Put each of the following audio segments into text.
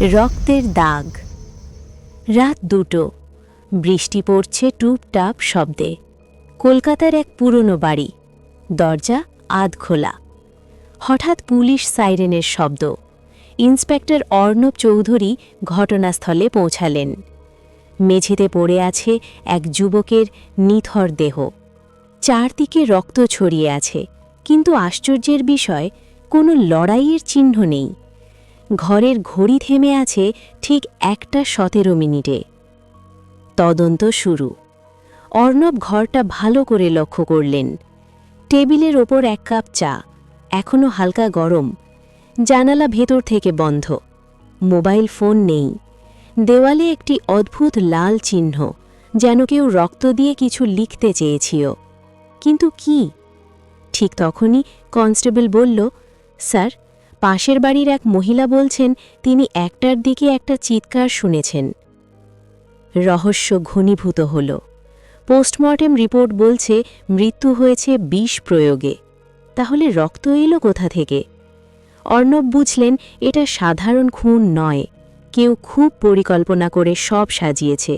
রক্তের দাগ। রাত 2টো, বৃষ্টি পড়ছে টুপটাপ শব্দে। কলকাতার এক পুরনো বাড়ি, দরজা আধ খোলা। হঠাৎ পুলিশ সাইরেনের শব্দ। ইন্সপেক্টর অর্ণব চৌধুরী ঘটনাস্থলে পৌঁছালেন। মেঝেতে পড়ে আছে এক যুবকের নিথর দেহ। চারদিকে রক্ত ছড়িয়ে আছে, কিন্তু আশ্চর্যের বিষয়, কোনো লড়াইয়ের চিহ্ন নেই। ঘরের ঘড়ি থেমে আছে ঠিক 1:17 মিনিটে। তদন্ত শুরু। অর্ণব ঘরটা ভালো করে লক্ষ্য করলেন। টেবিলের ওপর 1 কাপ চা, এখনও হালকা গরম। জানালা ভেতর থেকে বন্ধ। মোবাইল ফোন নেই। দেওয়ালে একটি অদ্ভুত লাল চিহ্ন, যেন কেউ রক্ত দিয়ে কিছু লিখতে চেয়েছিল। কিন্তু কি? ঠিক তখনই কনস্টেবল বলল, স্যার, পাশের বাড়ির এক মহিলা বলছেন তিনি 1টার দিকে একটা চিৎকার শুনেছেন। রহস্য ঘনীভূত হল। পোস্টমর্টেম রিপোর্ট বলছে মৃত্যু হয়েছে বিষ প্রয়োগে। তাহলে রক্ত এলো কোথা থেকে? অর্ণব বুঝলেন এটা সাধারণ খুন নয়, কেউ খুব পরিকল্পনা করে সব সাজিয়েছে।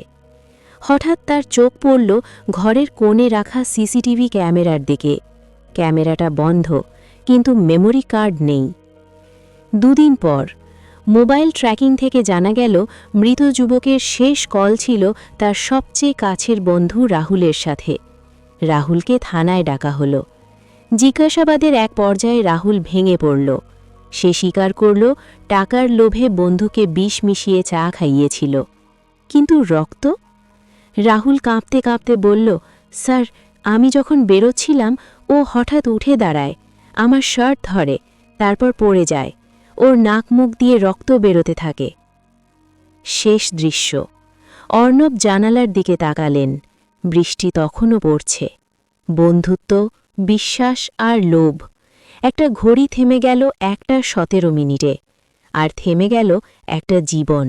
হঠাৎ তার চোখ পড়ল ঘরের কোণে রাখা সিসিটিভি ক্যামেরার দিকে। ক্যামেরাটা বন্ধ, কিন্তু মেমোরি কার্ড নেই। 2 দিন পর মোবাইল ট্র্যাকিং থেকে জানা গেল মৃত যুবকের শেষ কল ছিল তার সবচেয়ে কাছের বন্ধু রাহুলের সাথে। রাহুলকে থানায় ডাকা হলো। জিজ্ঞাসাবাদের এক পর্যায়ে রাহুল ভেঙে পড়ল। সে স্বীকার করল টাকার লোভে বন্ধুকে বিষ মিশিয়ে চা খাইয়েছিল। কিন্তু রক্ত? রাহুল কাঁপতে কাঁপতে বলল, স্যার, আমি যখন বেরোচ্ছিলাম ও হঠাৎ উঠে দাঁড়ায়, আমার শার্ট ধরে, তারপর পড়ে যায়। ওর নাক মুখ দিয়ে রক্ত বেরোতে থাকে। শেষ দৃশ্য। অর্ণব জানালার দিকে তাকালেন। বৃষ্টি তখনও পড়ছে। বন্ধুত্ব, বিশ্বাস আর লোভ। একটা ঘড়ি থেমে গেল 1:17 মিনিটে, আর থেমে গেল একটা জীবন।